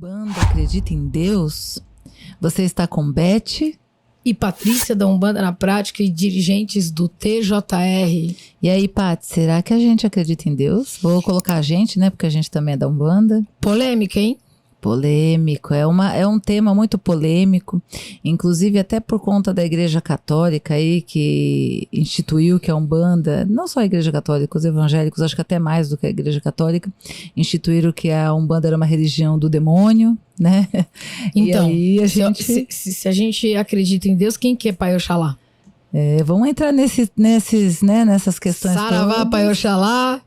Umbanda acredita em Deus? Você está com Beth e Patrícia da Umbanda na Prática e dirigentes do TJR. E aí, Paty, será que a gente acredita em Deus? Vou colocar a gente, né? Porque a gente também é da Umbanda. Polêmica, hein? Polêmico, é um tema muito polêmico, inclusive até por conta da Igreja Católica aí que instituiu que a Umbanda, não só a Igreja Católica, os evangélicos, acho que até mais do que a Igreja Católica, instituíram que a Umbanda era uma religião do demônio, né? Então, e aí se a gente acredita em Deus, quem que é Pai Oxalá? Vamos entrar nessas questões. Saravá, Pai Oxalá,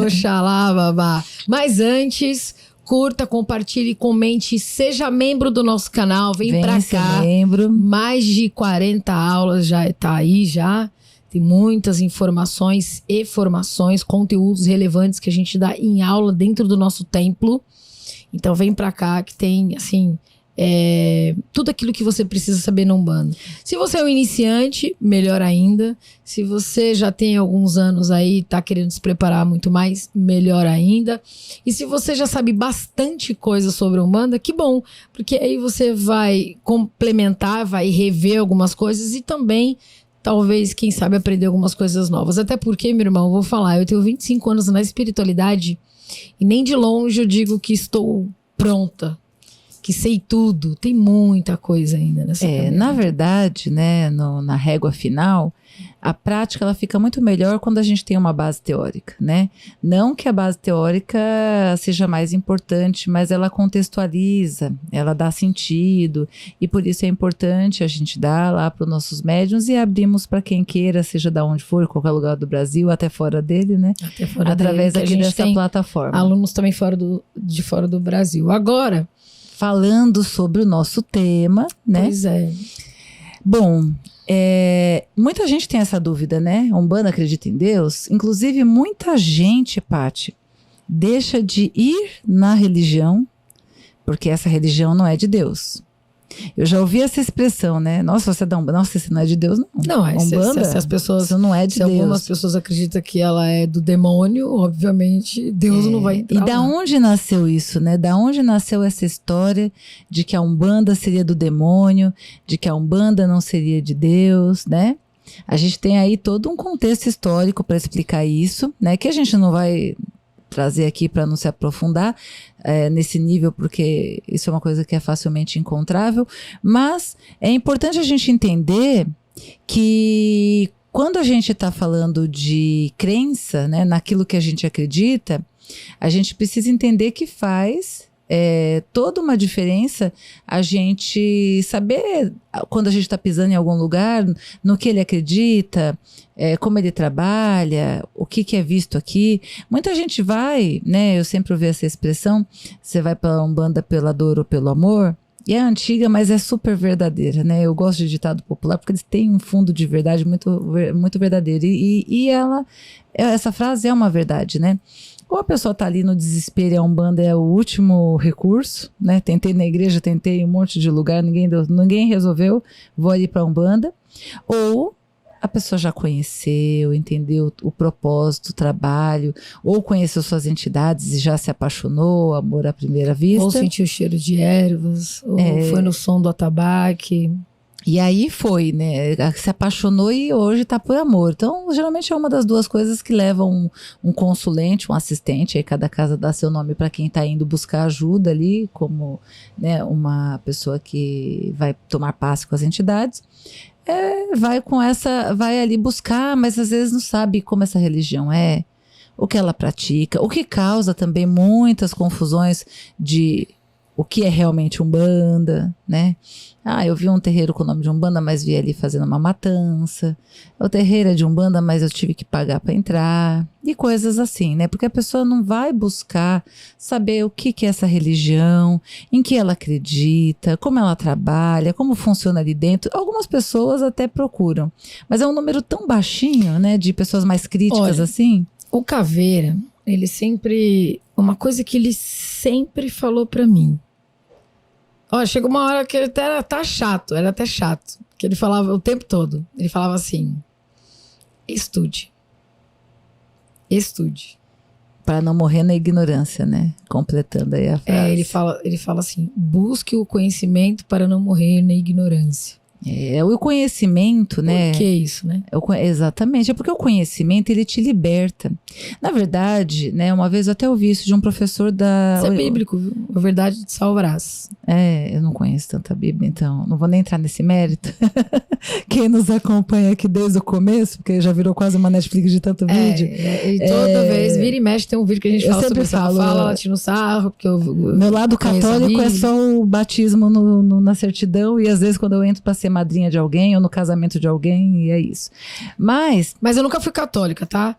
Oxalá, babá. Mas antes, curta, compartilhe, comente, seja membro do nosso canal, vem pra cá. Membro. Mais de 40 aulas já tá aí já. Tem muitas informações e formações, conteúdos relevantes que a gente dá em aula dentro do nosso templo. Então vem pra cá que tem, assim, tudo aquilo que você precisa saber no Umbanda. Se você é um iniciante, melhor ainda. Se você já tem alguns anos aí, tá querendo se preparar muito mais, melhor ainda. E se você já sabe bastante coisa sobre a Umbanda, que bom, porque aí você vai complementar, vai rever algumas coisas e também, talvez, quem sabe, aprender algumas coisas novas. Até porque, meu irmão, eu vou falar, eu tenho 25 anos na espiritualidade e nem de longe eu digo que estou pronta, que sei tudo. Tem muita coisa ainda nessa caminhada. Na verdade, né, na régua final, a prática ela fica muito melhor quando a gente tem uma base teórica, né? Não que a base teórica seja mais importante, mas ela contextualiza, ela dá sentido, e por isso é importante a gente dar lá para os nossos médiuns e abrimos para quem queira, seja da onde for, qualquer lugar do Brasil, até fora dele, né? Até fora através dele, aqui dessa plataforma. Alunos também de fora do Brasil. Agora, falando sobre o nosso tema, né? Pois é. Bom, muita gente tem essa dúvida, né? Umbanda acredita em Deus? Inclusive, muita gente, Paty, deixa de ir na religião porque essa religião não é de Deus. Eu já ouvi essa expressão, né? Nossa, você é da Umbanda. Nossa, isso não é de Deus, não. Não, Umbanda, se as pessoas, isso não é de se Deus. Algumas pessoas acreditam que ela é do demônio, obviamente, Deus não vai entrar. E da onde nasceu isso, né? Da onde nasceu essa história de que a Umbanda seria do demônio, de que a Umbanda não seria de Deus, né? A gente tem aí todo um contexto histórico para explicar isso, né? Que a gente não vai trazer aqui para não se aprofundar nesse nível, porque isso é uma coisa que é facilmente encontrável, mas é importante a gente entender que quando a gente está falando de crença, né, naquilo que a gente acredita, a gente precisa entender que faz toda uma diferença a gente saber quando a gente está pisando em algum lugar, no que ele acredita, como ele trabalha, o que é visto aqui. Muita gente vai, né? Eu sempre ouvi essa expressão, você vai para a Umbanda pela dor ou pelo amor, e é antiga, mas é super verdadeira, né? Eu gosto de ditado popular porque eles têm um fundo de verdade muito verdadeiro. E essa frase é uma verdade, né? Ou a pessoa tá ali no desespero e a Umbanda é o último recurso, né? Tentei na igreja, tentei em um monte de lugar, ninguém resolveu, vou ali pra Umbanda. Ou a pessoa já conheceu, entendeu o propósito, o trabalho, ou conheceu suas entidades e já se apaixonou, amor à primeira vista. Ou sentiu o cheiro de ervas, ou foi no som do atabaque. E aí foi, né? Se apaixonou e hoje tá por amor. Então, geralmente é uma das duas coisas que levam um consulente, um assistente, aí cada casa dá seu nome para quem tá indo buscar ajuda ali, como, né, uma pessoa que vai tomar passe com as entidades. Vai ali buscar, mas às vezes não sabe como essa religião é, o que ela pratica, o que causa também muitas confusões de o que é realmente Umbanda, né? Eu vi um terreiro com o nome de Umbanda, mas vi ali fazendo uma matança. O terreiro é de Umbanda, mas eu tive que pagar para entrar. E coisas assim, né? Porque a pessoa não vai buscar saber o que é essa religião, em que ela acredita, como ela trabalha, como funciona ali dentro. Algumas pessoas até procuram, mas é um número tão baixinho, né? De pessoas mais críticas. Olha, assim. O Caveira, ele sempre... Uma coisa que ele sempre falou pra mim. Olha, chegou uma hora que ele era até chato. Que ele falava o tempo todo. Ele falava assim: estude. Para não morrer na ignorância, né? Completando aí a frase. Ele fala assim, busque o conhecimento para não morrer na ignorância. O conhecimento, né? Por que isso, né? Exatamente, é porque o conhecimento, ele te liberta. Na verdade, né, uma vez eu até ouvi isso de um professor da... Isso é bíblico, viu? A verdade te salvarás. Eu não conheço tanta Bíblia, então não vou nem entrar nesse mérito. Quem nos acompanha aqui desde o começo, porque já virou quase uma Netflix de tanto vídeo. E toda vez, vira e mexe, tem um vídeo que a gente fala sobre isso. Ela fala, ela tira no sarro, porque meu lado católico é só o batismo na certidão, e às vezes quando eu entro para ser madrinha de alguém ou no casamento de alguém, e é isso. Mas eu nunca fui católica, tá?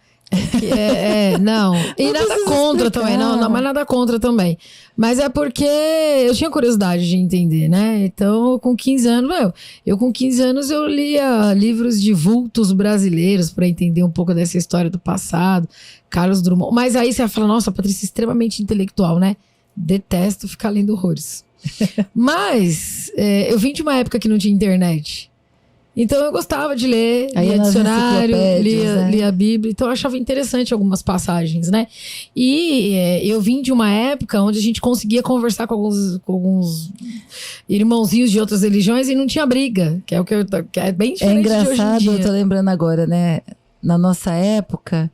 Não. E nada contra também, não, mas nada contra também. Mas é porque eu tinha curiosidade de entender, né? Então, com 15 anos, eu com 15 anos eu lia livros de vultos brasileiros para entender um pouco dessa história do passado, Carlos Drummond. Mas aí você vai falar, nossa, Patrícia, extremamente intelectual, né? Detesto ficar lendo horrores. Mas eu vim de uma época que não tinha internet. Então eu gostava de ler, lia dicionário, lia a Bíblia, então eu achava interessante algumas passagens, né? E eu vim de uma época onde a gente conseguia conversar com alguns irmãozinhos de outras religiões e não tinha briga, que é bem diferente de hoje em dia. É engraçado, eu tô lembrando agora, né? Na nossa época,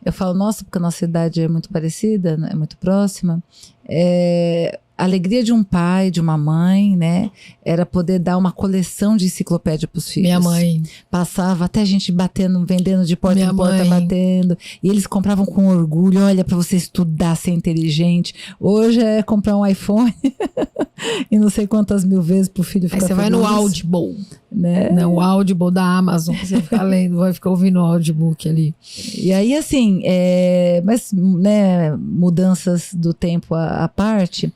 eu falo nossa, porque a nossa idade é muito parecida, é muito próxima, a alegria de um pai, de uma mãe, né? Era poder dar uma coleção de enciclopédia para os filhos. Minha mãe. Passava até gente vendendo de porta em porta, batendo. E eles compravam com orgulho. Olha, para você estudar, ser inteligente. Hoje é comprar um iPhone e não sei quantas mil vezes pro filho ficar feliz. Aí você vai no Audible. Né? Não, o Audible da Amazon. Você fica lendo, vai ficar ouvindo o audiobook ali. E aí, assim, mas, né, mudanças do tempo à parte,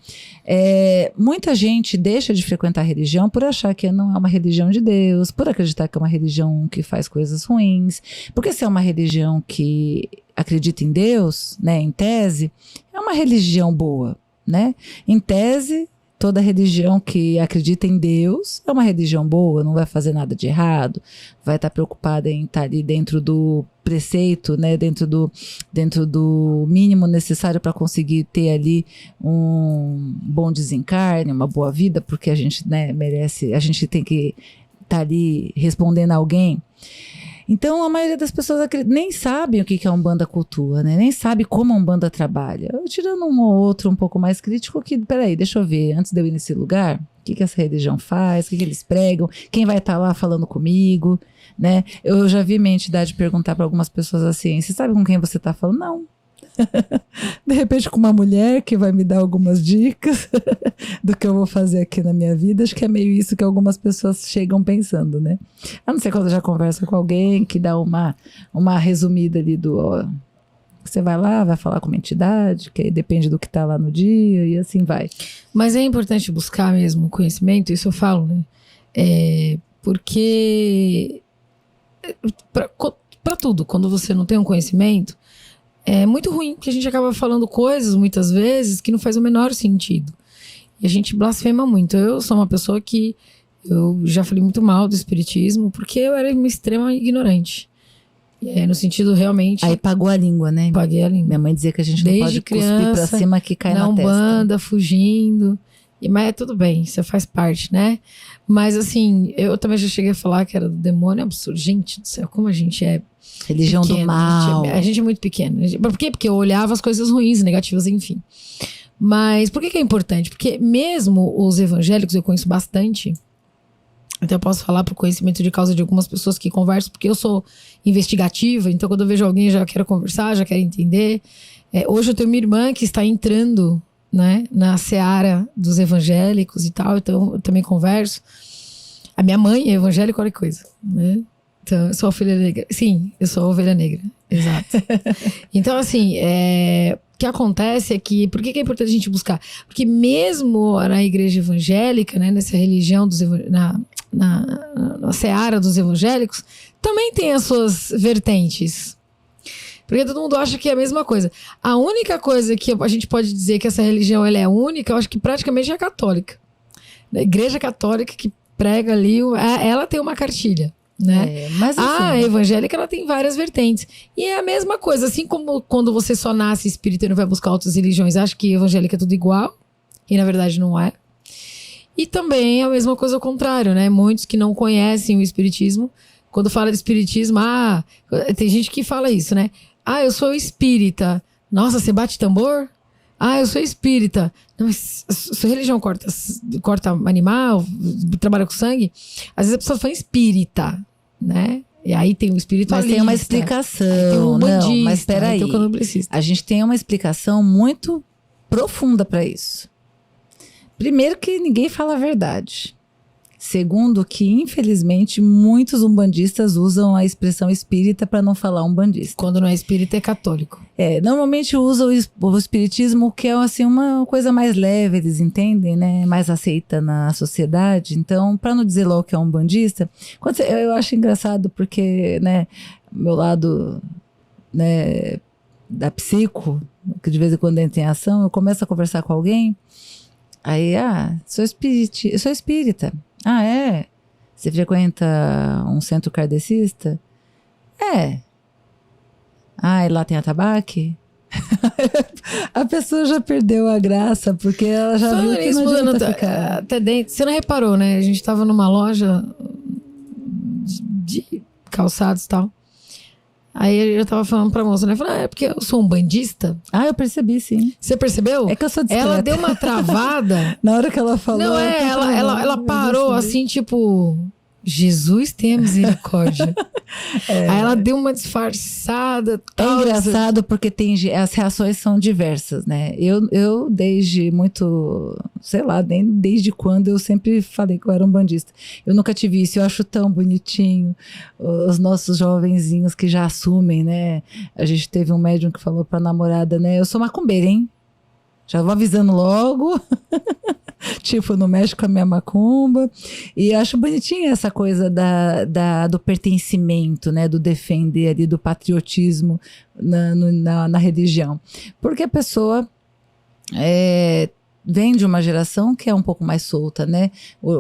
muita gente deixa de frequentar a religião por achar que não é uma religião de Deus, por acreditar que é uma religião que faz coisas ruins, porque se é uma religião que acredita em Deus, né, em tese, é uma religião boa, né? Em tese, toda religião que acredita em Deus é uma religião boa, não vai fazer nada de errado, vai estar preocupada em estar ali dentro do preceito, né, dentro do mínimo necessário para conseguir ter ali um bom desencarne, uma boa vida, porque a gente, né, merece, a gente tem que estar ali respondendo a alguém. Então, a maioria das pessoas nem sabem o que a Umbanda cultua, né? Nem sabe como a Umbanda trabalha. Eu tirando um ou outro um pouco mais crítico, peraí, deixa eu ver, antes de eu ir nesse lugar, o que essa religião faz, o que eles pregam, quem vai estar lá falando comigo, né? Eu já vi minha entidade perguntar para algumas pessoas assim, você sabe com quem você está falando? Não. De repente com uma mulher que vai me dar algumas dicas do que eu vou fazer aqui na minha vida. Acho que é meio isso que algumas pessoas chegam pensando, né? A não ser quando já conversa com alguém que dá uma resumida ali você vai lá, vai falar com uma entidade, que aí depende do que tá lá no dia e assim vai. Mas é importante buscar mesmo conhecimento, isso eu falo, né? Porque para tudo, quando você não tem um conhecimento, é muito ruim, porque a gente acaba falando coisas, muitas vezes, que não faz o menor sentido. E a gente blasfema muito. Eu sou uma pessoa que eu já falei muito mal do espiritismo, porque eu era uma extrema ignorante. No sentido realmente... Aí pagou a língua, né? Paguei a língua. Minha mãe dizia que a gente não pode cuspir pra cima que cai na testa. Na Umbanda, fugindo. Mas tudo bem, isso faz parte, né? Mas assim, eu também já cheguei a falar que era do demônio, é absurdo. Gente do céu, como a gente é... Religião pequeno, do mal. A gente é muito pequeno. Por quê? Porque eu olhava as coisas ruins, negativas, enfim. Mas por que é importante? Porque mesmo os evangélicos, eu conheço bastante. Então eu posso falar por conhecimento de causa de algumas pessoas que conversam, porque eu sou investigativa. Então quando eu vejo alguém, já quero conversar, já quero entender. Hoje eu tenho uma irmã que está entrando, né, na seara dos evangélicos e tal. Então eu também converso. A minha mãe é evangélica, olha que coisa, né? Então, eu sou a ovelha negra. Sim, eu sou a ovelha negra. Exato. Então, assim, o que acontece é que... Por que é importante a gente buscar? Porque mesmo na igreja evangélica, né, nessa religião, na seara dos evangélicos, também tem as suas vertentes. Porque todo mundo acha que é a mesma coisa. A única coisa que a gente pode dizer que essa religião ela é única, eu acho que praticamente é a católica. A igreja católica que prega ali, ela tem uma cartilha. né? Mas assim, A evangélica, ela tem várias vertentes. E é a mesma coisa, assim como quando você só nasce espírita e não vai buscar outras religiões, acha que evangélica é tudo igual, e na verdade não é. E também a mesma coisa ao contrário, né? Muitos que não conhecem o espiritismo, quando fala de espiritismo, tem gente que fala isso, né? Eu sou espírita. Nossa, você bate tambor? Eu sou espírita. Não, mas sua religião corta animal, trabalha com sangue? Às vezes a pessoa fala espírita, né? E aí tem o espiritualista. Mas tem uma explicação. Tem o não, mas peraí. Tem o candomblessista. A gente tem uma explicação muito profunda para isso. Primeiro que ninguém fala a verdade. Segundo que, infelizmente, muitos umbandistas usam a expressão espírita para não falar umbandista. Quando não é espírita, é católico. Normalmente usam o espiritismo, que é assim, uma coisa mais leve, eles entendem, né? Mais aceita na sociedade. Então, para não dizer logo que é umbandista, eu acho engraçado porque, né, meu lado, né, da psico, que de vez em quando entra em ação, eu começo a conversar com alguém, aí, sou espírita. É? Você frequenta um centro kardecista? É. E lá tem atabaque? A pessoa já perdeu a graça, porque ela já viu que não adianta ficar. Até dentro. Você não reparou, né? A gente tava numa loja de calçados e tal. Aí eu tava falando pra moça, né? Falei, é porque eu sou um bandista? Eu percebi, sim. Você percebeu? É que eu sou discreta. Ela deu uma travada. Na hora que ela falou... Não, ela parou assim, tipo... Jesus tenha misericórdia. Aí ela deu uma disfarçada. Tal, engraçado porque as reações são diversas, né? Eu desde muito, sei lá, desde quando eu sempre falei que eu era um bandista. Eu nunca tive isso, eu acho tão bonitinho. Os nossos jovenzinhos que já assumem, né? A gente teve um médium que falou pra namorada, né? Eu sou macumbeira, hein? Já vou avisando logo. Tipo, não mexe com a minha macumba. E acho bonitinha essa coisa do pertencimento, né? Do defender ali, do patriotismo na religião. Porque a pessoa vem de uma geração que é um pouco mais solta, né?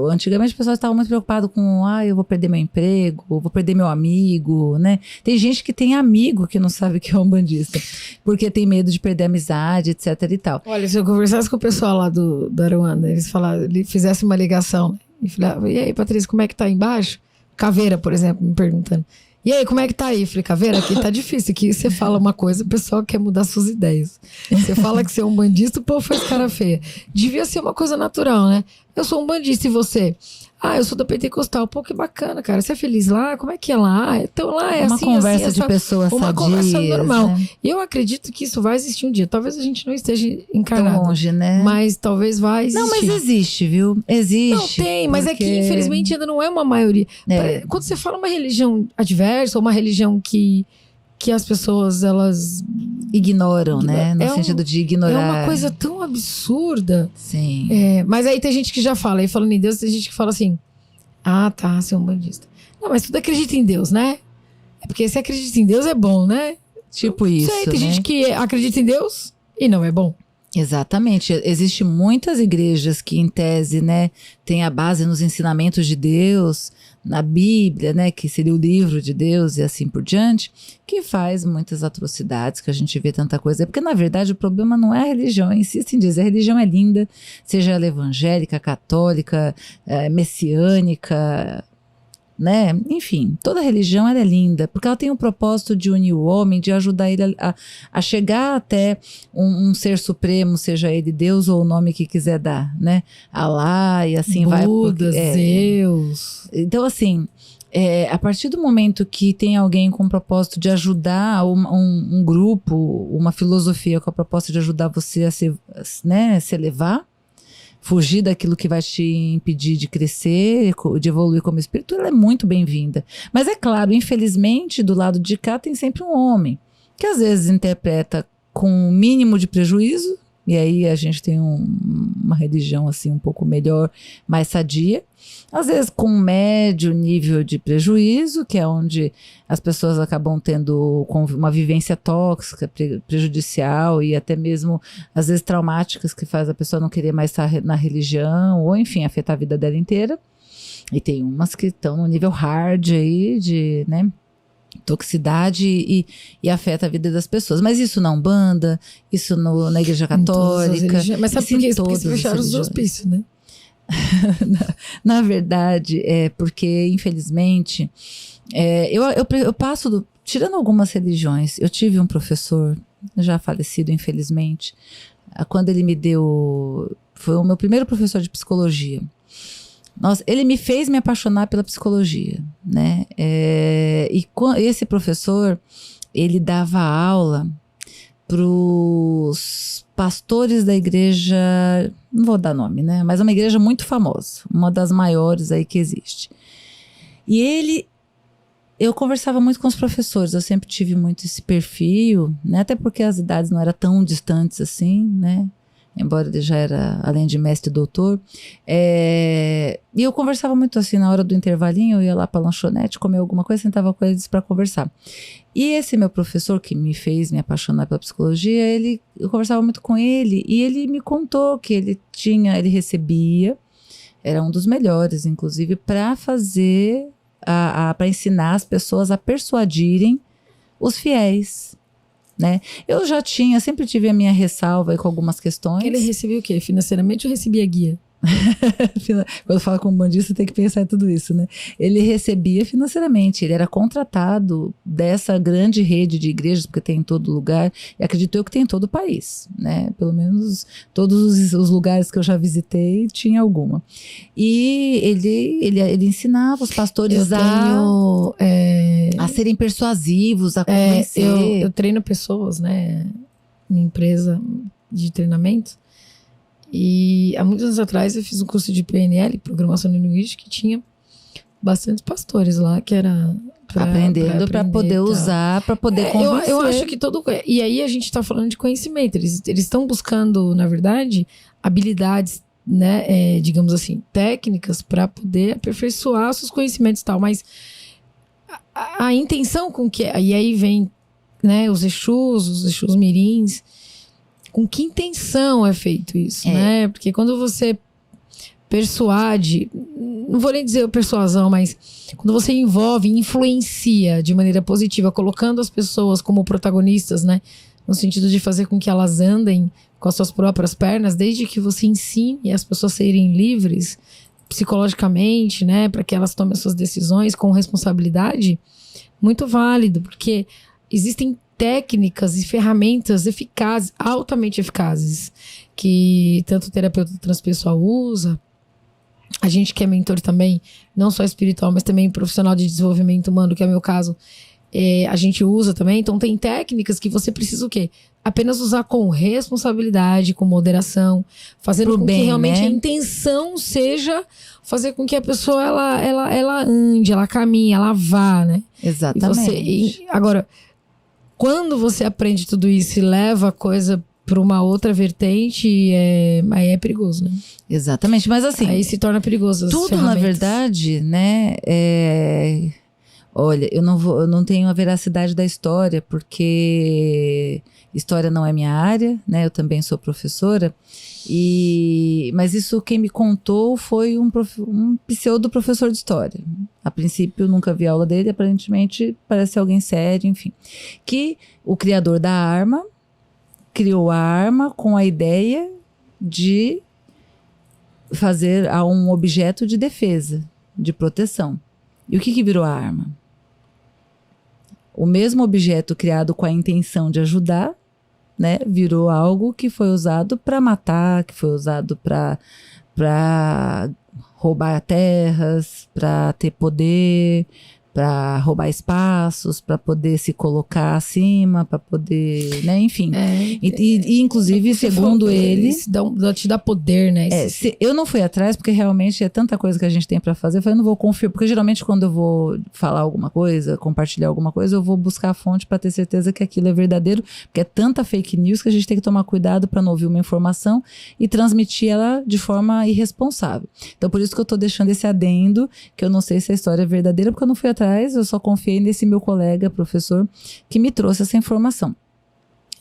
Antigamente as pessoas estavam muito preocupadas com eu vou perder meu emprego, vou perder meu amigo, né? Tem gente que tem amigo que não sabe que é um bandista, porque tem medo de perder a amizade, etc e tal. Olha, se eu conversasse com o pessoal lá do Aruanda, eles fizessem uma ligação e falavam, e aí, Patrícia, como é que tá aí embaixo? Caveira, por exemplo, me perguntando. E aí, como é que tá aí? Eu falei, Caveira, aqui tá difícil. Aqui você fala uma coisa, o pessoal quer mudar suas ideias. Você fala que você é um bandista, o povo faz cara feia. Devia ser uma coisa natural, né? Eu sou um bandista e você? Eu sou da Pentecostal. Pô, que bacana, cara. Você é feliz lá? Como é que é lá? Então lá é uma assim, conversa assim, de pessoas uma sadias, conversa normal. né? E eu acredito que isso vai existir um dia. Talvez a gente não esteja encarnado. Tão longe, né? Mas talvez vai existir. Não, mas existe, viu? Existe. Não tem, mas é que infelizmente ainda não é uma maioria. Quando você fala uma religião adversa, ou uma religião que as pessoas, elas... ignoram, né? No sentido de ignorar. É uma coisa tão absurda. Sim. Mas aí tem gente que já fala, aí falando em Deus, tem gente que fala assim, tá, você é um bandista. Não, mas tudo acredita em Deus, né? É porque se acredita em Deus é bom, né? Tipo isso, tem né? gente que acredita em Deus e não é bom. Exatamente. Existem muitas igrejas que, em tese, né, tem a base nos ensinamentos de Deus, na Bíblia, né, que seria o livro de Deus e assim por diante, que faz muitas atrocidades, que a gente vê tanta coisa. Porque, na verdade, o problema não é a religião. Eu insisto em dizer, a religião é linda, seja ela evangélica, católica, messiânica, né? Enfim, toda religião ela é linda, porque ela tem o propósito de unir o homem, de ajudar ele a chegar até um ser supremo, seja ele Deus ou o nome que quiser dar, né? Alá e assim vai. Buda, Zeus. Então, assim, a partir do momento que tem alguém com o propósito de ajudar um grupo, uma filosofia com a proposta de ajudar você a se elevar, fugir daquilo que vai te impedir de crescer, de evoluir como espírito, ela é muito bem-vinda. Mas é claro, infelizmente, do lado de cá tem sempre um homem, que às vezes interpreta com um mínimo de prejuízo, e aí a gente tem uma religião assim um pouco melhor, mais sadia, às vezes com um médio nível de prejuízo, que é onde as pessoas acabam tendo uma vivência tóxica, prejudicial e até mesmo às vezes traumáticas, que faz a pessoa não querer mais estar na religião ou enfim, afetar a vida dela inteira. E tem umas que estão no nível hard aí de, né, toxicidade e afeta a vida das pessoas. Mas isso na Umbanda, isso na Igreja Católica. Mas sabe por quê? Porque se fecharam os religiões. hospícios, né? Na verdade, é porque, infelizmente, eu passo, tirando algumas religiões, eu tive um professor, já falecido, infelizmente, quando ele me deu, foi o meu primeiro professor de psicologia. Nossa, ele me fez me apaixonar pela psicologia, né? Esse professor, ele dava aula para os pastores da igreja, não vou dar nome, né? Mas é uma igreja muito famosa, uma das maiores aí que existe. E eu conversava muito com os professores, eu sempre tive muito esse perfil, né? Até porque as idades não eram tão distantes assim, né? Embora ele já era, além de mestre e doutor. E eu conversava muito assim, na hora do intervalinho, eu ia lá para a lanchonete, comer alguma coisa, sentava com eles para conversar. E esse meu professor, que me fez me apaixonar pela psicologia, eu conversava muito com ele, e ele me contou que ele recebia, era um dos melhores, inclusive, para fazer, para ensinar as pessoas a persuadirem os fiéis. Né? Eu sempre tive a minha ressalva aí com algumas questões. Ele recebia o quê? Financeiramente ou recebia guia? Quando fala com um bandista, tem que pensar em tudo isso, né? Ele recebia financeiramente, ele era contratado dessa grande rede de igrejas, porque tem em todo lugar, e acredito eu que tem em todo o país, né? Pelo menos todos os lugares que eu já visitei, tinha alguma. E ele ensinava os pastores a serem persuasivos, a convencer. Eu treino pessoas, né? Minha empresa de treinamento. E há muitos anos atrás eu fiz um curso de PNL, Programação Linguística, que tinha bastantes pastores lá, que era aprendendo para poder usar, para poder convencer. Eu acho que e aí a gente está falando de conhecimento, eles estão buscando, na verdade, habilidades, né, digamos assim, técnicas para poder aperfeiçoar seus conhecimentos e tal, mas a intenção com que, e aí vem, né, os Exus mirins, com que intenção é feito isso, né? Porque quando você persuade, não vou nem dizer persuasão, mas quando você envolve, influencia de maneira positiva, colocando as pessoas como protagonistas, né? No sentido de fazer com que elas andem com as suas próprias pernas, desde que você ensine as pessoas a serem livres psicologicamente, né? Para que elas tomem as suas decisões com responsabilidade, muito válido, porque existem técnicas e ferramentas eficazes, altamente eficazes, que tanto o terapeuta transpessoal usa, a gente que é mentor também, não só espiritual, mas também profissional de desenvolvimento humano, que é o meu caso, a gente usa também. Então tem técnicas que você precisa o quê? Apenas usar com responsabilidade, com moderação, fazendo com que realmente, né, a intenção seja fazer com que a pessoa ela ande, ela caminhe, ela vá, né? Exatamente. Agora, quando você aprende tudo isso e leva a coisa para uma outra vertente, aí é perigoso, né? Exatamente, mas assim... Aí se torna perigoso. Tudo, na verdade, né? Olha, eu não tenho a veracidade da história, porque história não é minha área, né? Eu também sou professora. Mas isso quem me contou foi um pseudo professor de história. A princípio, nunca vi aula dele, aparentemente parece alguém sério, enfim. Que o criador da arma criou a arma com a ideia de fazer um objeto de defesa, de proteção. E o que virou a arma? O mesmo objeto criado com a intenção de ajudar, né, virou algo que foi usado para matar, que foi usado para roubar terras, para ter poder, para roubar espaços, para poder se colocar acima, para poder, né, enfim. E inclusive, segundo ele... Te dá poder, né? Eu não fui atrás, porque realmente é tanta coisa que a gente tem para fazer, eu falei, eu não vou confiar, porque geralmente quando eu vou falar alguma coisa, compartilhar alguma coisa, eu vou buscar a fonte para ter certeza que aquilo é verdadeiro, porque é tanta fake news que a gente tem que tomar cuidado para não ouvir uma informação e transmitir ela de forma irresponsável. Então, por isso que eu tô deixando esse adendo, que eu não sei se a história é verdadeira, porque eu não fui atrás, eu só confiei nesse meu colega, professor, que me trouxe essa informação.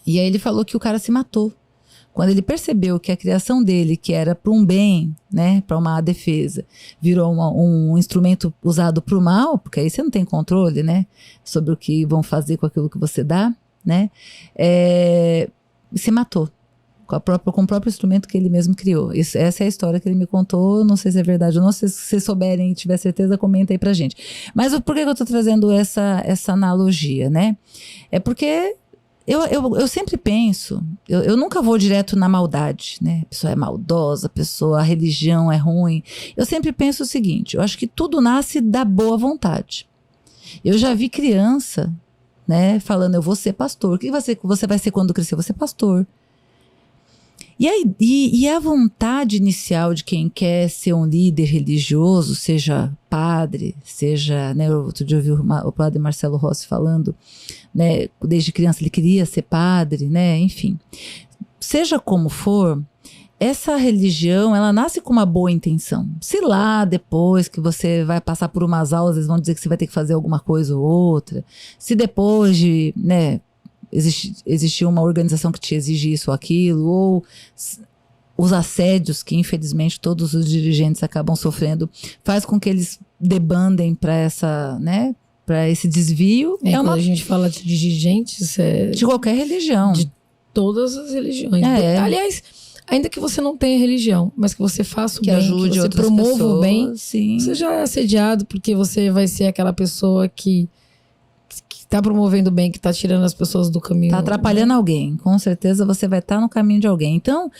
E aí ele falou que o cara se matou, Quando ele percebeu que a criação dele, que era para um bem, né, para uma defesa, virou um instrumento usado para o mal, porque aí você não tem controle, né, sobre o que vão fazer com aquilo que você dá, né, se matou. Com o próprio instrumento que ele mesmo criou. Essa é a história que ele me contou. Não sei se é verdade ou não. Se vocês souberem e tiver certeza, comenta aí pra gente. Mas por que eu tô trazendo essa analogia, né? É porque eu sempre penso, eu nunca vou direto na maldade, né? A pessoa é maldosa, a religião é ruim. Eu sempre penso o seguinte, eu acho que tudo nasce da boa vontade. Eu já vi criança, né, falando, eu vou ser pastor. O que você vai ser quando crescer? Eu vou ser pastor. E a vontade inicial de quem quer ser um líder religioso, seja padre, seja, né, outro dia eu ouvi o padre Marcelo Rossi falando, né, desde criança ele queria ser padre, né, enfim. Seja como for, essa religião, ela nasce com uma boa intenção. Se lá depois que você vai passar por umas aulas, eles vão dizer que você vai ter que fazer alguma coisa ou outra, se depois de, né, existir uma organização que te exige isso ou aquilo, ou os assédios que infelizmente todos os dirigentes acabam sofrendo, faz com que eles debandem para essa, né, para esse desvio. Quando a gente fala de dirigentes, de qualquer religião, de todas as religiões. Aliás, ainda que você não tenha religião, mas que você faça o bem, ajude, que você promova pessoas, o bem, sim. Você já é assediado, porque você vai ser aquela pessoa que tá promovendo o bem, que tá tirando as pessoas do caminho. Tá atrapalhando alguém. Com certeza você vai estar no caminho de alguém. Então,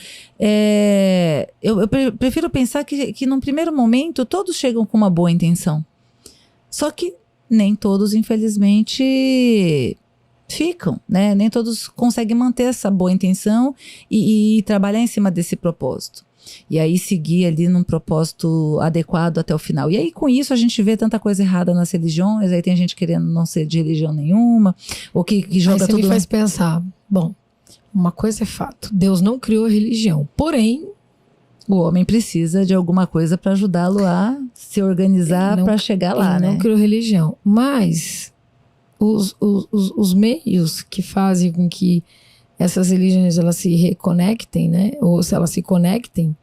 eu prefiro pensar que num primeiro momento todos chegam com uma boa intenção. Só que nem todos, infelizmente, ficam, né? Nem todos conseguem manter essa boa intenção e trabalhar em cima desse propósito. E aí seguir ali num propósito adequado até o final. E aí com isso a gente vê tanta coisa errada nas religiões, aí tem gente querendo não ser de religião nenhuma, ou que joga aí tudo... me faz pensar, bom, uma coisa é fato, Deus não criou a religião, porém... O homem precisa de alguma coisa para ajudá-lo a se organizar para chegar lá, né? Ele não criou religião, mas os meios que fazem com que essas religiões elas se reconectem, né? Ou se elas se conectem,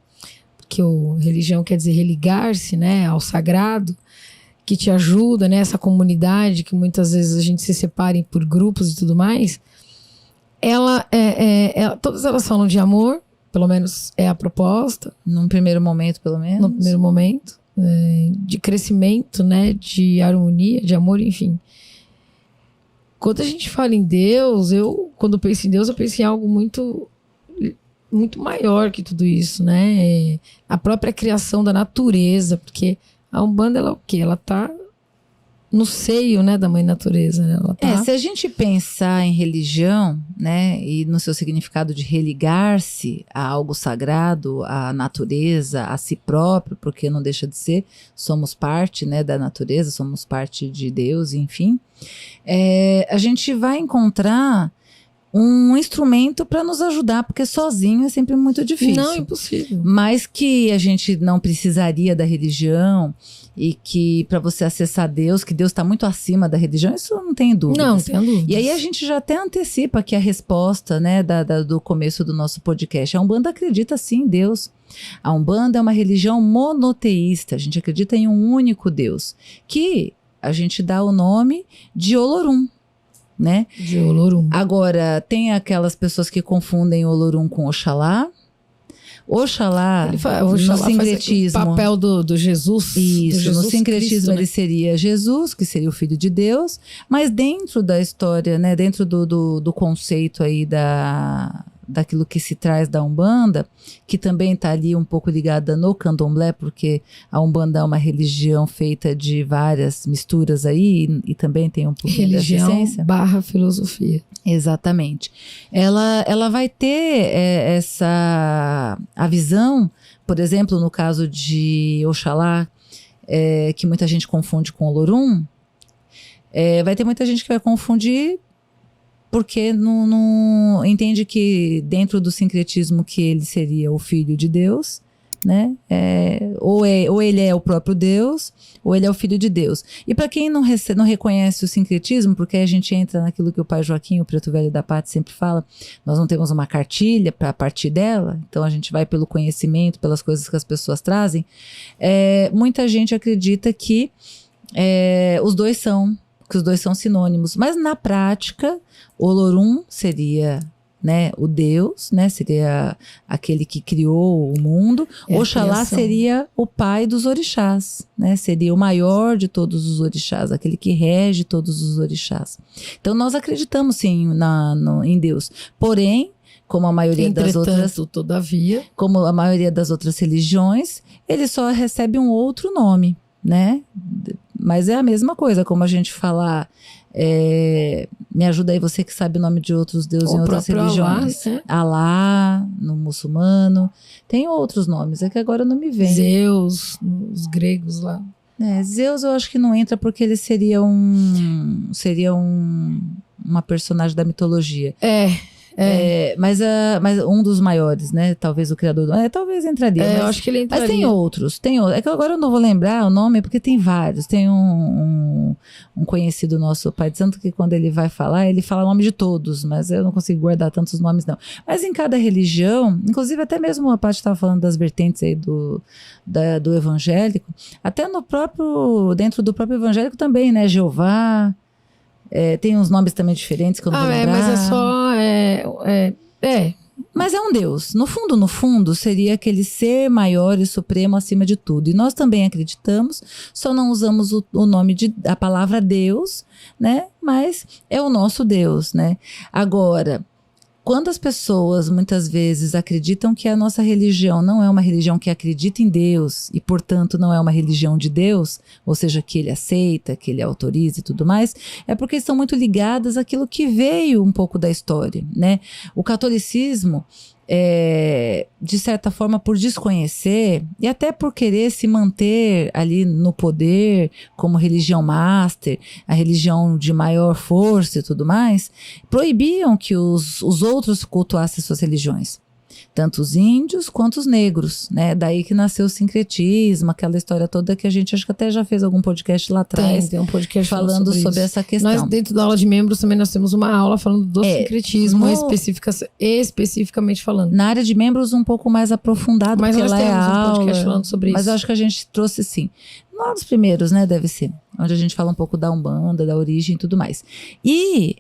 porque religião quer dizer religar-se, né? Ao sagrado, que te ajuda, né? Essa comunidade que muitas vezes a gente se separa por grupos e tudo mais. Todas elas falam de amor, pelo menos é a proposta. Num primeiro momento, pelo menos. No primeiro momento. De crescimento, né? De harmonia, de amor, enfim. Quando a gente fala em Deus, quando eu penso em Deus, eu penso em algo muito, muito maior que tudo isso, né? A própria criação da natureza, porque a Umbanda, ela é o quê? Ela tá no seio, né, da mãe natureza. Né? Ela tá... se a gente pensar em religião, né, e no seu significado de religar-se a algo sagrado, à natureza, a si próprio, porque não deixa de ser, somos parte, né, da natureza, somos parte de Deus, enfim, a gente vai encontrar um instrumento para nos ajudar, porque sozinho é sempre muito difícil. Não, impossível. Mas que a gente não precisaria da religião e que para você acessar Deus, que Deus está muito acima da religião, isso não tem dúvida. Não tem dúvida. E aí a gente já até antecipa aqui a resposta, né, do começo do nosso podcast. A Umbanda acredita sim em Deus. A Umbanda é uma religião monoteísta, a gente acredita em um único Deus, que a gente dá o nome de Olorum. Né? De Olorum. Agora, tem aquelas pessoas que confundem Olorum com Oxalá. Oxalá, no sincretismo, faz o papel do Jesus. Isso, do Jesus no sincretismo Cristo, né? ele seria Jesus, que seria o Filho de Deus, mas dentro da história, né, dentro do conceito aí daquilo que se traz da Umbanda, que também está ali um pouco ligada no Candomblé, porque a Umbanda é uma religião feita de várias misturas aí, e também tem um pouquinho dessa essência. Religião / filosofia. Exatamente. Ela vai ter a visão, por exemplo, no caso de Oxalá, que muita gente confunde com Olorum, vai ter muita gente que vai confundir porque não entende que dentro do sincretismo que ele seria o Filho de Deus, né? Ou ele é o próprio Deus, ou ele é o Filho de Deus. E para quem não reconhece o sincretismo, porque a gente entra naquilo que o pai Joaquim, o preto velho da pátria, sempre fala, nós não temos uma cartilha para partir dela, então a gente vai pelo conhecimento, pelas coisas que as pessoas trazem. Muita gente acredita que os dois são sinônimos, mas na prática, Olorum seria, né, o Deus, né, seria aquele que criou o mundo. Oxalá seria o pai dos orixás, né, seria o maior de todos os orixás, aquele que rege todos os orixás. Então nós acreditamos sim em Deus, porém, como a maioria das outras, todavia, como a maioria das outras religiões, ele só recebe um outro nome, né? Mas é a mesma coisa, como a gente falar, me ajuda aí você que sabe o nome de outros deuses em outras religiões. Alá, no muçulmano, tem outros nomes, é que agora não me vem. Zeus, os gregos lá. Zeus eu acho que não entra porque ele seria uma personagem da mitologia. Mas um dos maiores, né? Talvez o criador talvez entraria. Eu acho que ele entraria. Mas tem outros. É que agora eu não vou lembrar o nome, porque tem vários. Tem um conhecido nosso, pai de santo, que quando ele vai falar, ele fala o nome de todos, mas eu não consigo guardar tantos nomes, não. Mas em cada religião, inclusive até mesmo a parte estava falando das vertentes aí do evangélico, até dentro do próprio evangélico também, né? Jeová. Tem uns nomes também diferentes que eu não vou lembrar. Mas é só... Mas é um Deus. No fundo, seria aquele ser maior e supremo acima de tudo. E nós também acreditamos, só não usamos o nome a palavra Deus, né? Mas é o nosso Deus, né? Agora, quando as pessoas muitas vezes acreditam que a nossa religião não é uma religião que acredita em Deus e, portanto, não é uma religião de Deus, ou seja, que ele aceita, que ele autoriza e tudo mais, é porque estão muito ligadas àquilo que veio um pouco da história, né? O catolicismo, de certa forma, por desconhecer e até por querer se manter ali no poder como religião master, a religião de maior força e tudo mais, proibiam que os outros cultuassem suas religiões. Tanto os índios quanto os negros, né? Daí que nasceu o sincretismo, aquela história toda que a gente acho que até já fez algum podcast lá atrás. Tem um podcast falando sobre essa questão. Nós, dentro da aula de membros, também nós temos uma aula falando do sincretismo, especificamente falando. Na área de membros, um pouco mais aprofundado, mas porque nós lá temos um podcast aula, falando sobre isso. Mas eu acho que a gente trouxe sim. Lá dos primeiros, né? Deve ser. Onde a gente fala um pouco da Umbanda, da origem e tudo mais. E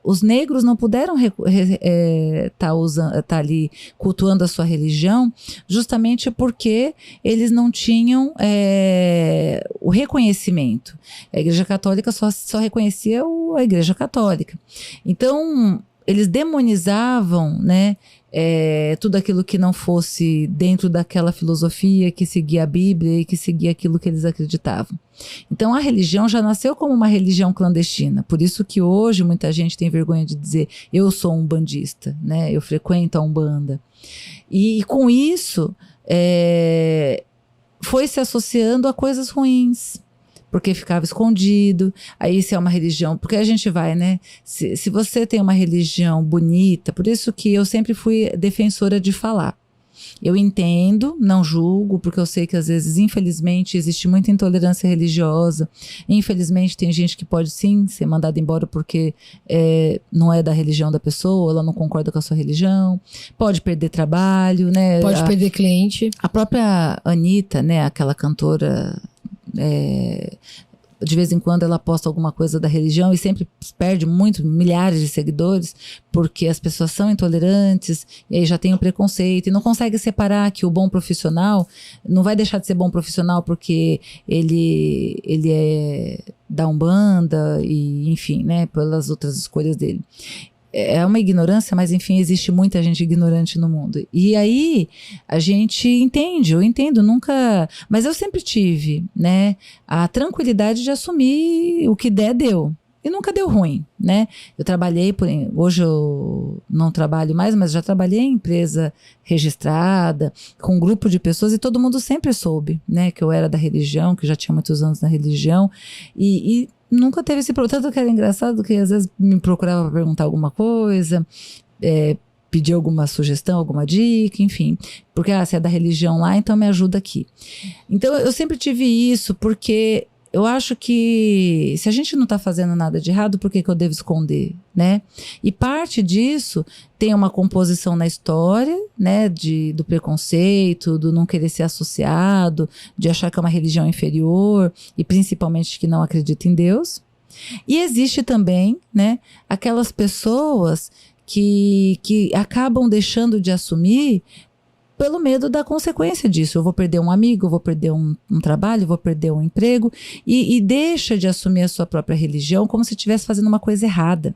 os negros não puderam tá ali cultuando a sua religião, justamente porque eles não tinham o reconhecimento. A Igreja Católica só reconhecia a Igreja Católica. Então, eles demonizavam, né? Tudo aquilo que não fosse dentro daquela filosofia que seguia a Bíblia e que seguia aquilo que eles acreditavam. Então a religião já nasceu como uma religião clandestina, por isso que hoje muita gente tem vergonha de dizer eu sou umbandista, né? Eu frequento a Umbanda, e com isso foi se associando a coisas ruins, porque ficava escondido. Aí se é uma religião, porque a gente vai, né? Se você tem uma religião bonita, por isso que eu sempre fui defensora de falar. Eu entendo, não julgo, porque eu sei que às vezes, infelizmente, existe muita intolerância religiosa. Infelizmente, tem gente que pode sim ser mandada embora porque não é da religião da pessoa, ela não concorda com a sua religião. Pode perder trabalho, né? Pode perder cliente. A própria Anitta, né? Aquela cantora... de vez em quando ela posta alguma coisa da religião e sempre perde milhares de seguidores, porque as pessoas são intolerantes e aí já tem o preconceito e não consegue separar que o bom profissional não vai deixar de ser bom profissional porque ele é da Umbanda e enfim, né, pelas outras escolhas dele. É uma ignorância, mas enfim, existe muita gente ignorante no mundo. E aí, a gente entende, eu entendo, nunca... Mas eu sempre tive, né, a tranquilidade de assumir o que der, deu. E nunca deu ruim, né? Eu trabalhei, hoje eu não trabalho mais, mas já trabalhei em empresa registrada, com um grupo de pessoas, e todo mundo sempre soube, né, que eu era da religião, que já tinha muitos anos na religião, e nunca teve esse problema. Tanto que era engraçado que às vezes me procurava para perguntar alguma coisa, pedir alguma sugestão, alguma dica, enfim. Porque, se é da religião lá, então me ajuda aqui. Então, eu sempre tive isso, porque eu acho que se a gente não está fazendo nada de errado, por que eu devo esconder, né? E parte disso tem uma composição na história, né? Do preconceito, do não querer ser associado, de achar que é uma religião inferior e principalmente que não acredita em Deus. E existe também, né? Aquelas pessoas que acabam deixando de assumir pelo medo da consequência disso. Eu vou perder um amigo, eu vou perder um trabalho, eu vou perder um emprego, e deixa de assumir a sua própria religião como se estivesse fazendo uma coisa errada.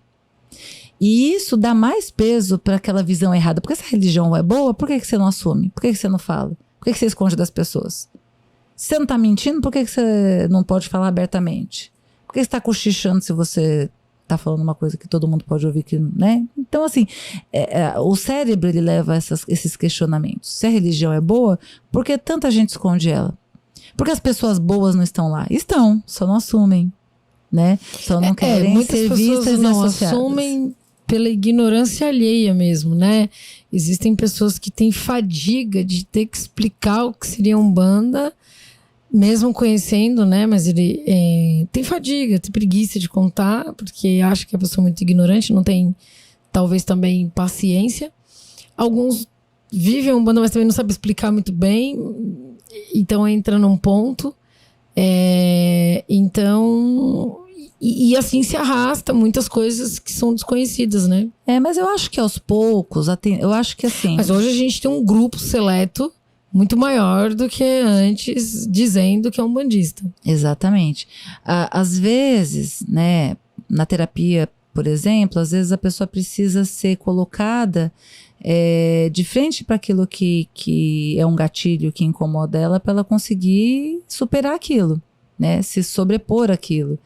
E isso dá mais peso para aquela visão errada. Porque essa religião é boa, por que você não assume? Por que você não fala? Por que você esconde das pessoas? Se você não está mentindo, por que você não pode falar abertamente? Por que você está cochichando se você tá falando uma coisa que todo mundo pode ouvir, que, né? Então, assim, o cérebro, ele leva esses questionamentos. Se a religião é boa, por que tanta gente esconde ela? Porque as pessoas boas não estão lá? Estão, só não assumem, né? Só não querem ser vistas e associadas. Muitas pessoas não assumem pela ignorância alheia mesmo, né? Existem pessoas que têm fadiga de ter que explicar o que seria Umbanda, mesmo conhecendo, né? Mas ele tem fadiga, tem preguiça de contar, porque acha que a pessoa é muito ignorante, não tem, talvez, também paciência. Alguns vivem Umbanda, mas também não sabem explicar muito bem, então entra num ponto. Então... E assim se arrasta muitas coisas que são desconhecidas, né? Mas eu acho que aos poucos, eu acho que assim... Mas hoje a gente tem um grupo seleto muito maior do que antes, dizendo que é umbandista. Exatamente. Às vezes, né, na terapia, por exemplo, às vezes a pessoa precisa ser colocada de frente para aquilo que é um gatilho que incomoda ela, para ela conseguir superar aquilo, né, se sobrepor àquilo,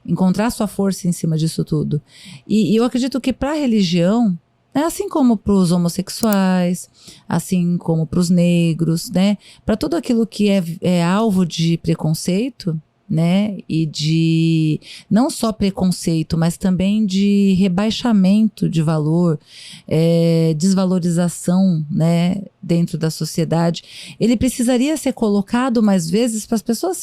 encontrar sua força em cima disso tudo. E eu acredito que para a religião, assim como para os homossexuais, assim como para os negros, né? Para tudo aquilo que é alvo de preconceito, né? E de não só preconceito, mas também de rebaixamento de valor, desvalorização, né? Dentro da sociedade, ele precisaria ser colocado mais vezes para as pessoas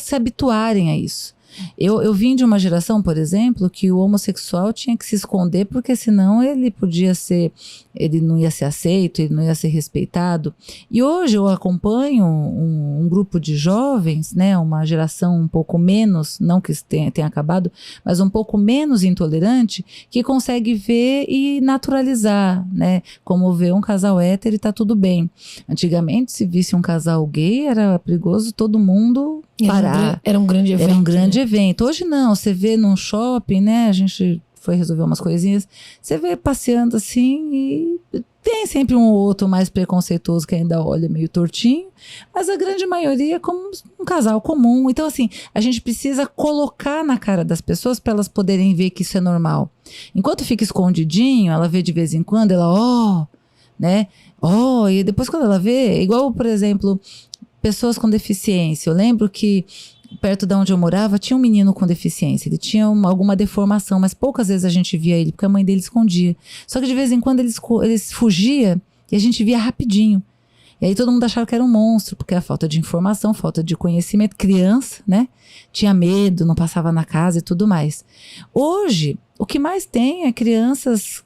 se habituarem a isso. Eu vim de uma geração, por exemplo, que o homossexual tinha que se esconder, porque senão ele não ia ser aceito, ele não ia ser respeitado. E hoje eu acompanho um grupo de jovens, né, uma geração um pouco menos, não que tenha acabado, mas um pouco menos intolerante, que consegue ver e naturalizar, né, como ver um casal hétero e tá tudo bem. Antigamente, se visse um casal gay, era perigoso todo mundo parar. Era um grande evento. Era um grande evento. Hoje não, você vê num shopping, né? A gente foi resolver umas coisinhas. Você vê passeando assim e tem sempre um ou outro mais preconceituoso que ainda olha meio tortinho, mas a grande maioria é como um casal comum. Então, assim, a gente precisa colocar na cara das pessoas para elas poderem ver que isso é normal. Enquanto fica escondidinho, ela vê de vez em quando, ela, né? E depois quando ela vê, igual, por exemplo, pessoas com deficiência. Eu lembro que perto de onde eu morava tinha um menino com deficiência. Ele tinha alguma deformação, mas poucas vezes a gente via ele, porque a mãe dele escondia. Só que de vez em quando eles fugia e a gente via rapidinho. E aí todo mundo achava que era um monstro, porque a falta de informação, falta de conhecimento. Criança, né? Tinha medo, não passava na casa e tudo mais. Hoje, o que mais tem é crianças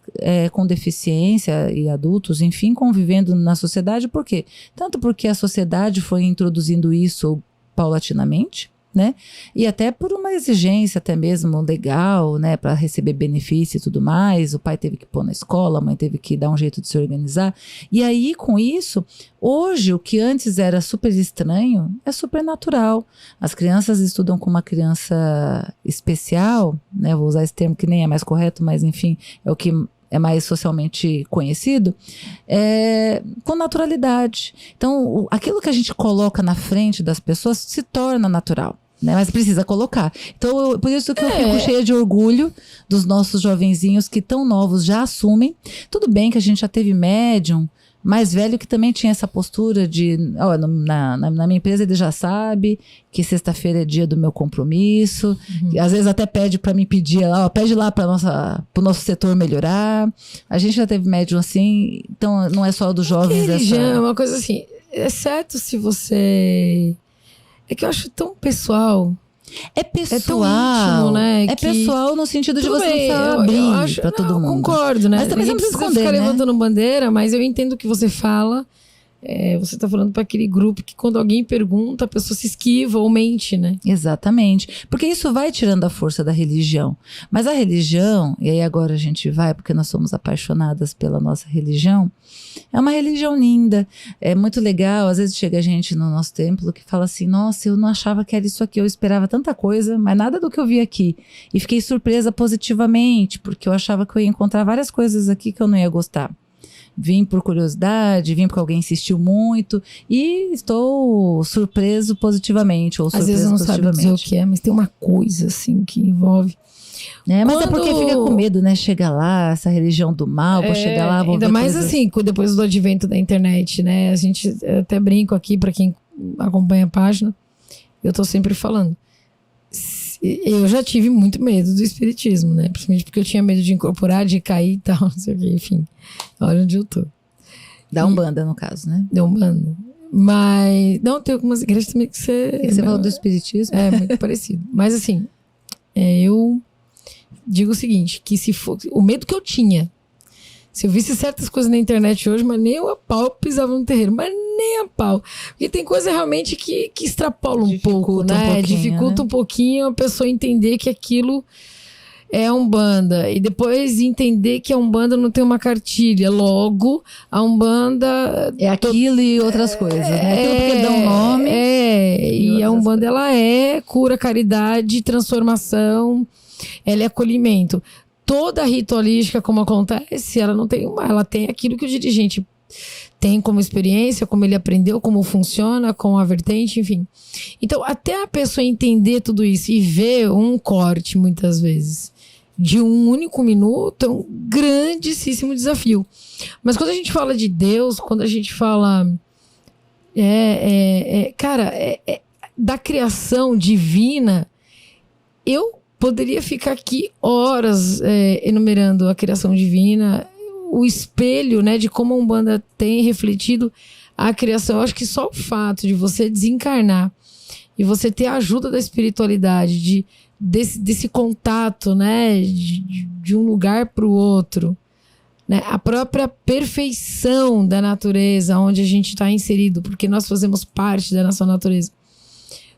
com deficiência e adultos, enfim, convivendo na sociedade. Por quê? Tanto porque a sociedade foi introduzindo isso paulatinamente, né? E até por uma exigência até mesmo legal, né? Para receber benefício e tudo mais. O pai teve que pôr na escola, a mãe teve que dar um jeito de se organizar. E aí, com isso, hoje, o que antes era super estranho é super natural. As crianças estudam com uma criança especial, né? Vou usar esse termo que nem é mais correto, mas enfim, é o que é mais socialmente conhecido, com naturalidade. Então, aquilo que a gente coloca na frente das pessoas se torna natural, né? Mas precisa colocar. Então, por isso que eu fico cheia de orgulho dos nossos jovenzinhos que tão novos já assumem. Tudo bem que a gente já teve médium mais velho que também tinha essa postura de, ó, na minha empresa ele já sabe que sexta-feira é dia do meu compromisso, e às vezes até pede para me pedir, ó, pede lá para pro nosso setor melhorar. A gente já teve médium assim, então não é só dos jovens. Religião é uma coisa assim, exceto se você... É que eu acho tão pessoal. É pessoal, é tão íntimo, né? É pessoal no sentido de você não precisar abrir para todo mundo. Eu concordo, né? Mas também você não precisa esconder, ficar né? levantando bandeira, mas eu entendo o que você fala. Você tá falando para aquele grupo que quando alguém pergunta, a pessoa se esquiva ou mente, né? Exatamente. Porque isso vai tirando a força da religião. Mas a religião, e aí agora a gente vai, porque nós somos apaixonadas pela nossa religião, é uma religião linda, é muito legal. Às vezes chega gente no nosso templo que fala assim, nossa, eu não achava que era isso aqui, eu esperava tanta coisa, mas nada do que eu vi aqui. E fiquei surpresa positivamente, porque eu achava que eu ia encontrar várias coisas aqui que eu não ia gostar. Vim por curiosidade, vim porque alguém insistiu muito e estou surpreso positivamente, ou às surpreso vezes eu não sabe dizer o que é, mas tem uma coisa assim que envolve. Mas é porque fica com medo, né? Chega lá, essa religião do mal, vou chegar lá, vou ainda ver mais coisas... assim, depois do advento da internet, né? A gente até brinco aqui para quem acompanha a página, eu tô sempre falando. Eu já tive muito medo do espiritismo, né? Principalmente porque eu tinha medo de incorporar, de cair e tal, não sei o que, enfim. Olha onde eu tô. Da Umbanda, no caso, né? Da Umbanda. Mas, não, tem algumas igrejas também que você... Você falou do espiritismo? É, muito parecido. Mas assim, eu digo o seguinte, que se for... O medo que eu tinha, se eu visse certas coisas na internet hoje, mas nem a pau eu pisava no terreiro, mas nem a pau. Porque tem coisa realmente que extrapola um pouco, né? Dificulta um pouquinho a pessoa entender que aquilo é Umbanda. E depois entender que a Umbanda não tem uma cartilha. Logo, a Umbanda... É aquilo e outras coisas, né? Aquilo porque dá um nome. E a Umbanda, ela é cura, caridade, transformação, ela é acolhimento. Toda ritualística, como acontece, ela não tem ela tem aquilo que o dirigente tem como experiência, como ele aprendeu, como funciona, com a vertente, enfim. Então, até a pessoa entender tudo isso e ver um corte, muitas vezes, de um único minuto, é um grandíssimo desafio. Mas quando a gente fala de Deus, quando a gente fala... da criação divina, eu poderia ficar aqui horas enumerando a criação divina, o espelho, né, de como a Umbanda tem refletido a criação. Eu acho que só o fato de você desencarnar e você ter a ajuda da espiritualidade, desse contato, né, de um lugar para o outro, né, a própria perfeição da natureza onde a gente está inserido, porque nós fazemos parte da nossa natureza.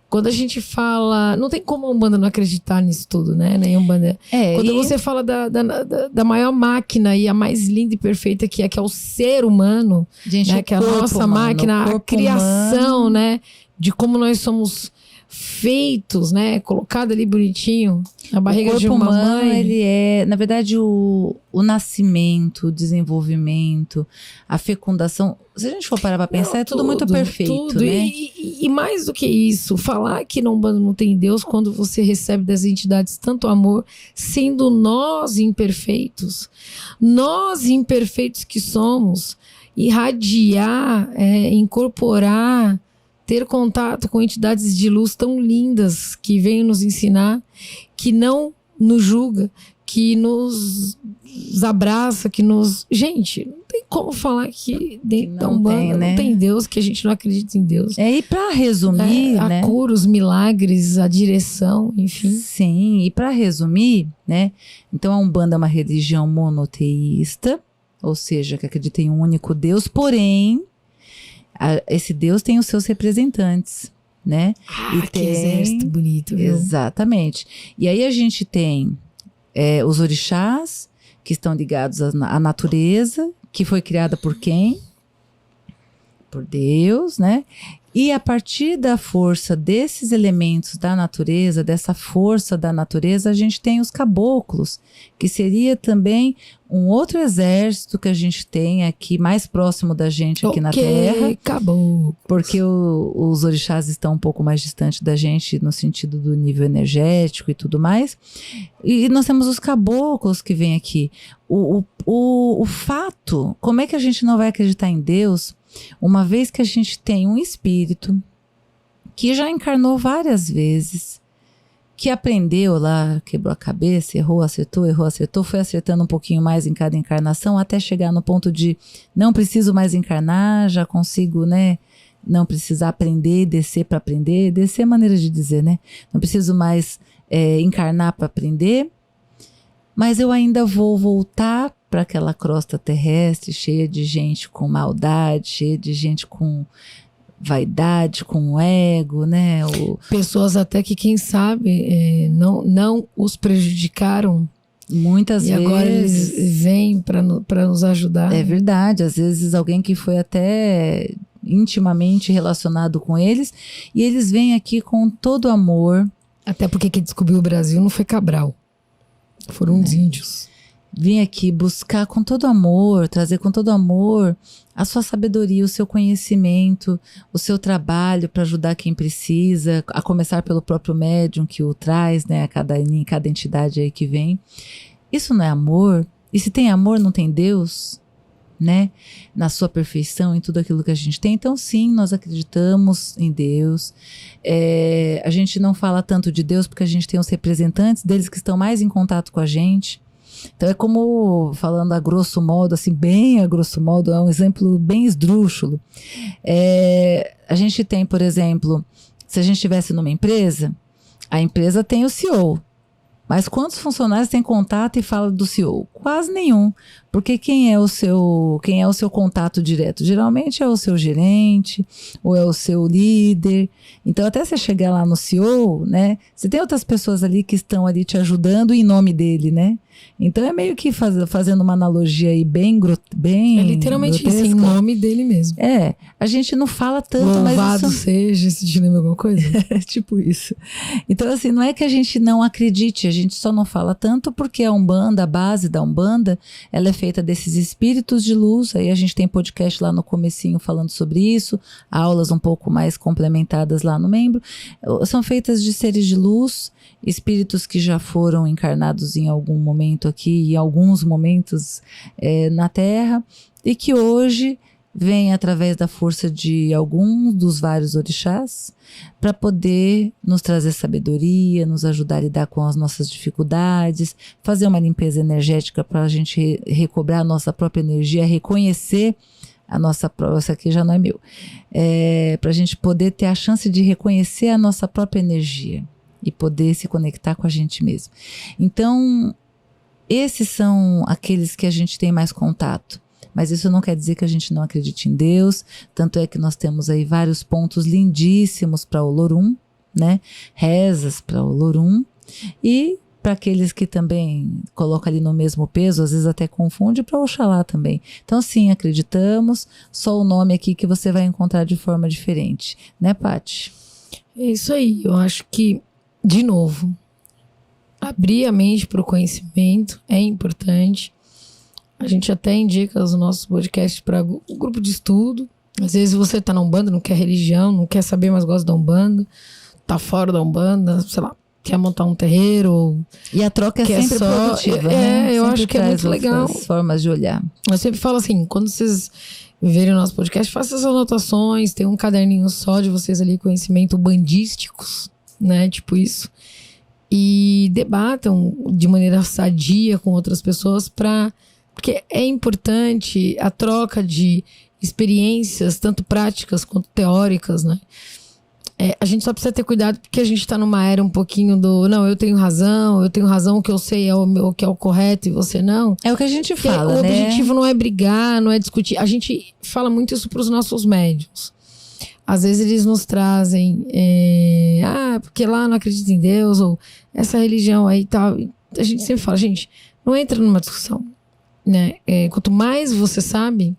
Quando a gente fala... Não tem como a Umbanda não acreditar nisso tudo, né? Nem Umbanda. Quando você fala da maior máquina e a mais linda e perfeita que é o ser humano, gente, né? Que é a nossa máquina, a criação, humano, né? De como nós somos feitos, né? Colocado ali bonitinho na barriga de uma humano, mãe. Ele é, na verdade, o nascimento, o desenvolvimento, a fecundação. Se a gente for parar pra pensar, é tudo muito perfeito, né? E mais do que isso, falar que na Umbanda não tem Deus quando você recebe das entidades tanto amor, sendo nós imperfeitos que somos, irradiar, incorporar, ter contato com entidades de luz tão lindas que vêm nos ensinar, que não nos julga, que nos abraça, que nos... Gente, não tem como falar que dentro da Umbanda não tem Deus, que a gente não acredita em Deus. E para resumir, né? A cura, os milagres, a direção, enfim. Sim, e para resumir, né? Então a Umbanda é uma religião monoteísta, ou seja, que acredita em um único Deus, porém, esse Deus tem os seus representantes, né? Que exército bonito, viu? Exatamente. E aí a gente tem os orixás, que estão ligados à natureza, que foi criada por quem? por Deus, né? E a partir da força desses elementos da natureza, dessa força da natureza, a gente tem os caboclos, que seria também um outro exército que a gente tem aqui, mais próximo da gente aqui na Terra. Caboclos. Porque os orixás estão um pouco mais distantes da gente no sentido do nível energético e tudo mais. E nós temos os caboclos que vêm aqui. O fato, como é que a gente não vai acreditar em Deus, uma vez que a gente tem um espírito que já encarnou várias vezes, que aprendeu lá, quebrou a cabeça, errou, acertou, foi acertando um pouquinho mais em cada encarnação, até chegar no ponto de não preciso mais encarnar, já consigo, né, não precisar aprender, descer para aprender, descer é maneira de dizer, né, não preciso mais encarnar para aprender, mas eu ainda vou voltar para aquela crosta terrestre cheia de gente com maldade, cheia de gente com vaidade, com ego, né? Pessoas até que, quem sabe, não os prejudicaram. Muitas vezes. E agora eles vêm para nos ajudar. É verdade. Às vezes alguém que foi até intimamente relacionado com eles, e eles vêm aqui com todo amor. Até porque quem descobriu o Brasil não foi Cabral. Foram os índios. Vim aqui buscar com todo amor, trazer com todo amor a sua sabedoria, o seu conhecimento, o seu trabalho para ajudar quem precisa, a começar pelo próprio médium que o traz, né, em cada entidade aí que vem. Isso não é amor? E se tem amor, não tem Deus, né? Na sua perfeição, em tudo aquilo que a gente tem. Então, sim, nós acreditamos em Deus. A gente não fala tanto de Deus porque a gente tem os representantes deles que estão mais em contato com a gente. Então é como, falando a grosso modo, assim, bem a grosso modo, é um exemplo bem esdrúxulo. A gente tem, por exemplo, se a gente estivesse numa empresa, a empresa tem o CEO. Mas quantos funcionários têm contato e fala do CEO? Quase nenhum. Porque quem é o seu contato direto? Geralmente é o seu gerente ou é o seu líder. Então, até você chegar lá no CEO, né? Você tem outras pessoas ali que estão ali te ajudando em nome dele, né? Então, é meio que fazendo uma analogia aí bem é literalmente grotesca. Isso, em nome dele mesmo. A gente não fala tanto, Louvado mas isso... seja, se te lembra alguma coisa? É tipo isso. Então, assim, não é que a gente não acredite, a gente só não fala tanto porque a Umbanda, a base da Umbanda, ela é feita desses espíritos de luz. Aí a gente tem podcast lá no comecinho falando sobre isso, aulas um pouco mais complementadas lá no membro. São feitas de seres de luz, espíritos que já foram encarnados em algum momento aqui, em alguns momentos na Terra, e que hoje vem através da força de alguns dos vários orixás para poder nos trazer sabedoria, nos ajudar a lidar com as nossas dificuldades, fazer uma limpeza energética para a gente recobrar a nossa própria energia, reconhecer a nossa própria, isso aqui já não é meu, para a gente poder ter a chance de reconhecer a nossa própria energia e poder se conectar com a gente mesmo. Então, esses são aqueles que a gente tem mais contato. Mas isso não quer dizer que a gente não acredite em Deus, tanto é que nós temos aí vários pontos lindíssimos para Olorum, né? Rezas para Olorum, e para aqueles que também colocam ali no mesmo peso, às vezes até confunde, para Oxalá também. Então sim, acreditamos, só o nome aqui que você vai encontrar de forma diferente, né, Paty? É isso aí, eu acho que, de novo, abrir a mente para o conhecimento é importante. A gente até indica os nossos podcasts para o grupo de estudo. Às vezes você está na Umbanda, não quer religião, não quer saber, mas gosta da Umbanda, tá fora da Umbanda, sei lá, quer montar um terreiro. E a troca é sempre produtiva, né? Eu sempre acho que é muito legal. Formas de olhar. Eu sempre falo assim, quando vocês verem o nosso podcast, façam as anotações, tem um caderninho só de vocês ali, conhecimento bandísticos, né, tipo isso. E debatam de maneira sadia com outras pessoas porque é importante a troca de experiências, tanto práticas quanto teóricas, né? A gente só precisa ter cuidado porque a gente tá numa era um pouquinho não, eu tenho razão, o que eu sei é o que é o correto e você não. É o que a gente fala, né? O né? objetivo não é brigar, não é discutir. A gente fala muito isso pros nossos médiuns. Às vezes eles nos trazem, porque lá não acredita em Deus, ou essa religião aí e tal. A gente sempre fala, gente, não entra numa discussão, né? Quanto mais você sabe,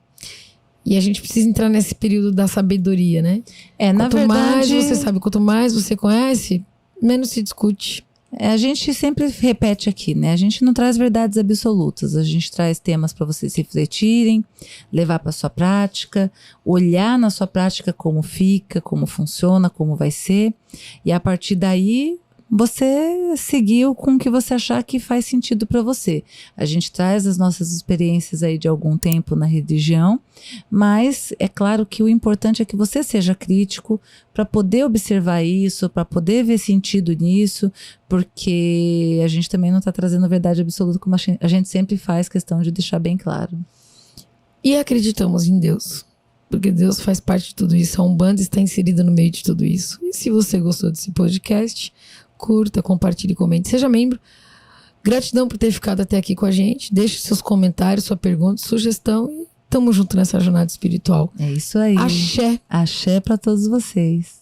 E a gente precisa entrar nesse período da sabedoria, né? Na Quanto verdade, mais você sabe, quanto mais você conhece, menos se discute. a gente sempre repete aqui, né? A gente não traz verdades absolutas, a gente traz temas para vocês refletirem, levar para sua prática, olhar na sua prática como fica, como funciona, como vai ser, e a partir daí você seguiu com o que você achar que faz sentido para você. A gente traz as nossas experiências aí de algum tempo na religião, mas é claro que o importante é que você seja crítico para poder observar isso, para poder ver sentido nisso, porque a gente também não está trazendo verdade absoluta como a gente sempre faz questão de deixar bem claro. E acreditamos em Deus, porque Deus faz parte de tudo isso. A Umbanda está inserida no meio de tudo isso. E se você gostou desse podcast, curta, compartilhe, comente, seja membro. Gratidão por ter ficado até aqui com a gente. Deixe seus comentários, sua pergunta, sugestão e tamo junto nessa jornada espiritual. É isso aí. Axé. Axé para todos vocês.